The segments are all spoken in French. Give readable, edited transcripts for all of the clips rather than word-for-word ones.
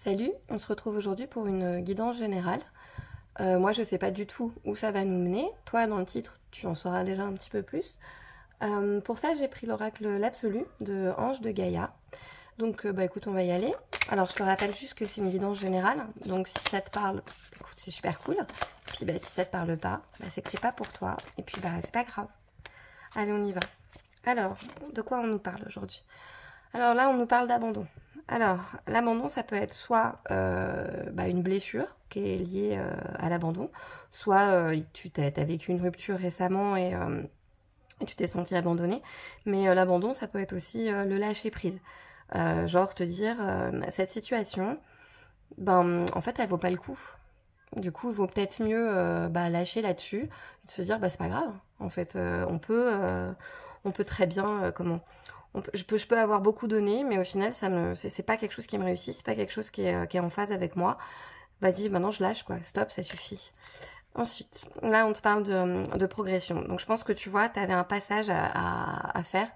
Salut, on se retrouve aujourd'hui pour une guidance générale. Moi, je ne sais pas du tout où ça va nous mener. Toi, dans le titre, tu en sauras déjà un petit peu plus. Pour ça, j'ai pris l'oracle l'absolu de Ange de Gaïa. Donc, écoute, on va y aller. Alors, je te rappelle juste que c'est une guidance générale. Donc, si ça te parle, écoute, c'est super cool. Puis, si ça te parle pas, c'est que c'est pas pour toi. Et puis, c'est pas grave. Allez, on y va. Alors, de quoi on nous parle aujourd'hui? Alors là, on nous parle d'abandon. Alors, l'abandon, ça peut être soit une blessure qui est liée à l'abandon, soit tu as vécu une rupture récemment et tu t'es senti abandonné. Mais l'abandon, ça peut être aussi le lâcher prise. Genre te dire, cette situation, en fait, elle vaut pas le coup. Du coup, il vaut peut-être mieux lâcher là-dessus, et de se dire, c'est pas grave. En fait, on peut très bien, je peux avoir beaucoup donné, mais au final, c'est pas quelque chose qui me réussit, c'est pas quelque chose qui est en phase avec moi. Vas-y, maintenant je lâche, quoi. Stop, ça suffit. Ensuite, là, on te parle de progression. Donc, je pense que tu vois, tu avais un passage à faire.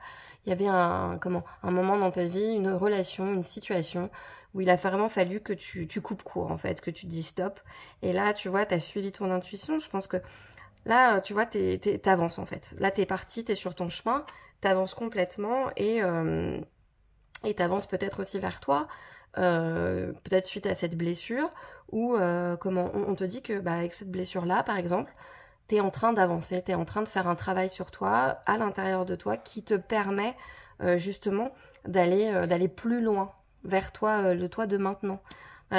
Il y avait un moment dans ta vie, une relation, une situation où il a vraiment fallu que tu coupes court, en fait, que tu te dis stop. Et là, tu vois, tu as suivi ton intuition. Je pense que là, tu vois, t'avances, en fait. Là, t'es parti, t'es sur ton chemin, t'avances complètement et t'avances peut-être aussi vers toi, peut-être suite à cette blessure, ou on te dit que avec cette blessure-là, par exemple, t'es en train d'avancer, t'es en train de faire un travail sur toi, à l'intérieur de toi, qui te permet justement d'aller plus loin vers toi, le toi de maintenant.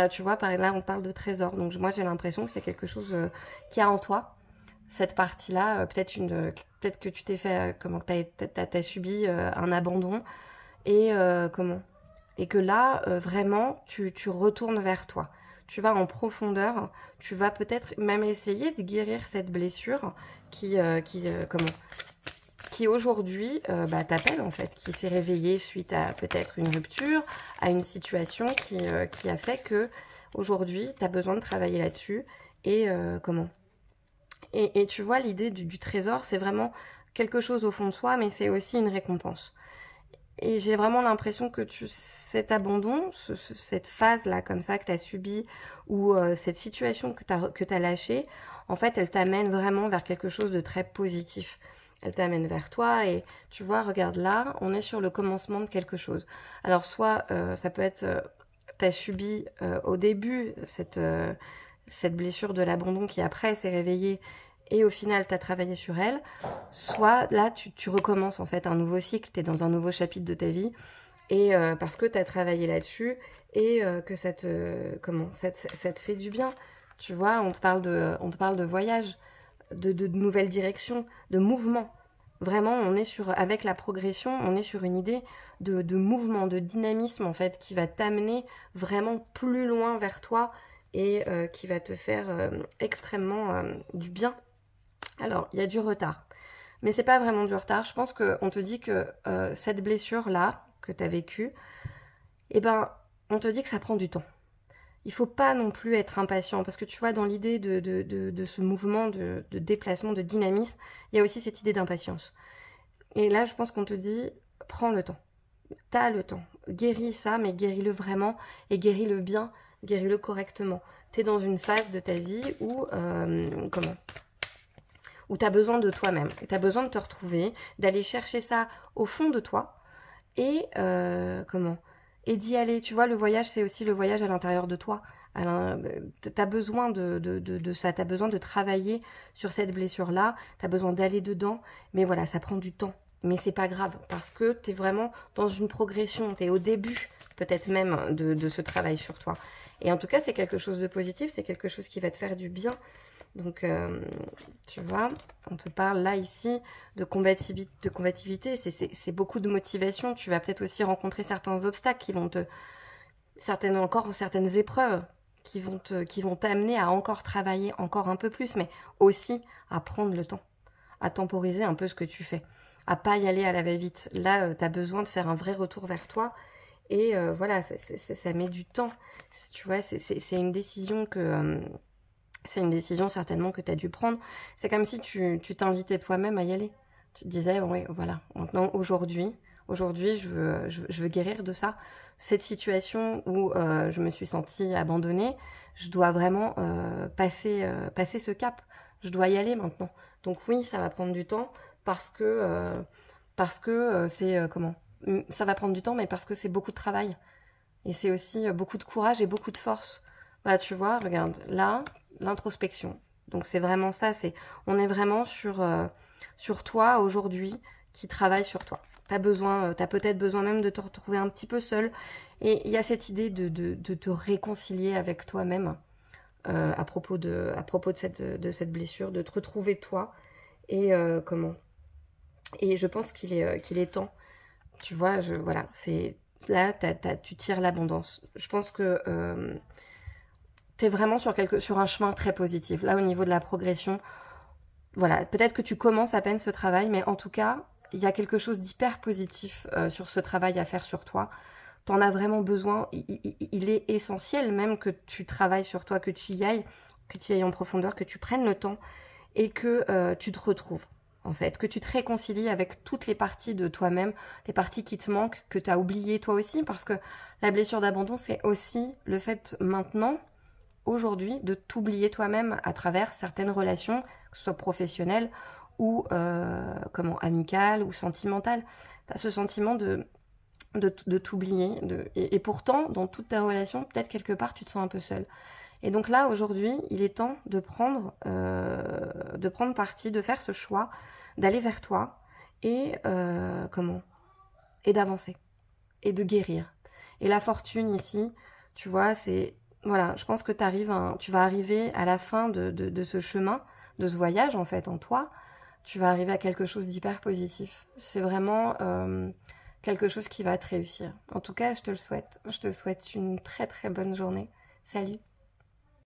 Tu vois, par là, on parle de trésor. Donc moi, j'ai l'impression que c'est quelque chose qui a en toi, cette partie-là. Peut-être que tu t'es fait, t'as subi un abandon, et et que là, vraiment, tu retournes vers toi. Tu vas en profondeur, tu vas peut-être même essayer de guérir cette blessure qui aujourd'hui t'appelle, en fait, qui s'est réveillée suite à peut-être une rupture, à une situation qui a fait que aujourd'hui tu as besoin de travailler là-dessus. Et et tu vois, l'idée du trésor, c'est vraiment quelque chose au fond de soi, mais c'est aussi une récompense. Et j'ai vraiment l'impression que cet abandon, cette phase-là comme ça que tu as subie, ou cette situation que t'as lâchée, en fait, elle t'amène vraiment vers quelque chose de très positif. Elle t'amène vers toi et tu vois, regarde là, on est sur le commencement de quelque chose. Alors soit ça peut être, tu as subi au début cette blessure de l'abandon qui après s'est réveillée et au final tu as travaillé sur elle, soit là tu recommences en fait un nouveau cycle, tu es dans un nouveau chapitre de ta vie, et parce que tu as travaillé là-dessus et que ça te fait du bien. Tu vois, on te parle de voyage, de nouvelles directions, de mouvement. Vraiment, avec la progression, on est sur une idée de mouvement, de dynamisme en fait, qui va t'amener vraiment plus loin vers toi et qui va te faire extrêmement du bien. Alors, il y a du retard. Mais c'est pas vraiment du retard. Je pense qu'on te dit que cette blessure-là, que tu as vécue, on te dit que ça prend du temps. Il faut pas non plus être impatient, parce que tu vois, dans l'idée de ce mouvement de déplacement, de dynamisme, il y a aussi cette idée d'impatience. Et là, je pense qu'on te dit, prends le temps. T'as le temps. Guéris ça, mais guéris-le vraiment, et guéris-le bien, guéris-le correctement. T'es dans une phase de ta vie où, où tu as besoin de toi-même, tu as besoin de te retrouver, d'aller chercher ça au fond de toi, et et d'y aller. Tu vois, le voyage, c'est aussi le voyage à l'intérieur de toi. Tu as besoin de ça, tu as besoin de travailler sur cette blessure-là, tu as besoin d'aller dedans, mais voilà, ça prend du temps. Mais c'est pas grave, parce que tu es vraiment dans une progression, tu es au début, peut-être même, de ce travail sur toi. Et en tout cas, c'est quelque chose de positif, c'est quelque chose qui va te faire du bien. Donc, tu vois, on te parle là, ici, de combativité. C'est beaucoup de motivation. Tu vas peut-être aussi rencontrer certains obstacles certaines épreuves qui vont t'amener à encore travailler encore un peu plus, mais aussi à prendre le temps, à temporiser un peu ce que tu fais, à pas y aller à la va-vite. Là, tu as besoin de faire un vrai retour vers toi. Et voilà, ça met du temps. Tu vois, c'est une décision c'est une décision certainement que tu as dû prendre. C'est comme si tu t'invitais toi-même à y aller. Tu te disais, oui, voilà, maintenant, aujourd'hui, Aujourd'hui, je veux guérir de ça. Cette situation où je me suis sentie abandonnée, je dois vraiment passer ce cap. Je dois y aller maintenant. Donc oui, ça va prendre du temps parce que c'est comment? Ça va prendre du temps, mais parce que c'est beaucoup de travail. Et c'est aussi beaucoup de courage et beaucoup de force. Bah, tu vois, regarde, là, l'introspection. Donc c'est vraiment ça, on est vraiment sur toi aujourd'hui qui travaille sur toi. T'as peut-être besoin même de te retrouver un petit peu seul. Et il y a cette idée de te réconcilier avec toi-même à propos de cette blessure, de te retrouver toi. Et comment? Et je pense qu'il est temps. Tu vois, voilà, c'est là, tu tires l'abondance. Je pense que tu es vraiment sur un chemin très positif. Là, au niveau de la progression, voilà, peut-être que tu commences à peine ce travail, mais en tout cas, il y a quelque chose d'hyper positif sur ce travail à faire sur toi. T'en as vraiment besoin. Il est essentiel même que tu travailles sur toi, que tu y ailles en profondeur, que tu prennes le temps et que tu te retrouves. En fait, que tu te réconcilies avec toutes les parties de toi-même, les parties qui te manquent, que tu as oubliées toi aussi, parce que la blessure d'abandon, c'est aussi le fait maintenant, aujourd'hui, de t'oublier toi-même à travers certaines relations, que ce soit professionnelles ou amicales ou sentimentales. Tu as ce sentiment de t'oublier. Et pourtant, dans toutes tes relations, peut-être quelque part, tu te sens un peu seule. Et donc là, aujourd'hui, il est temps de prendre parti, de faire ce choix, d'aller vers toi et et d'avancer et de guérir. Et la fortune ici, tu vois, c'est voilà, je pense que tu vas arriver à la fin de ce chemin, de ce voyage en fait en toi. Tu vas arriver à quelque chose d'hyper positif. C'est vraiment quelque chose qui va te réussir. En tout cas, je te le souhaite. Je te souhaite une très très bonne journée. Salut!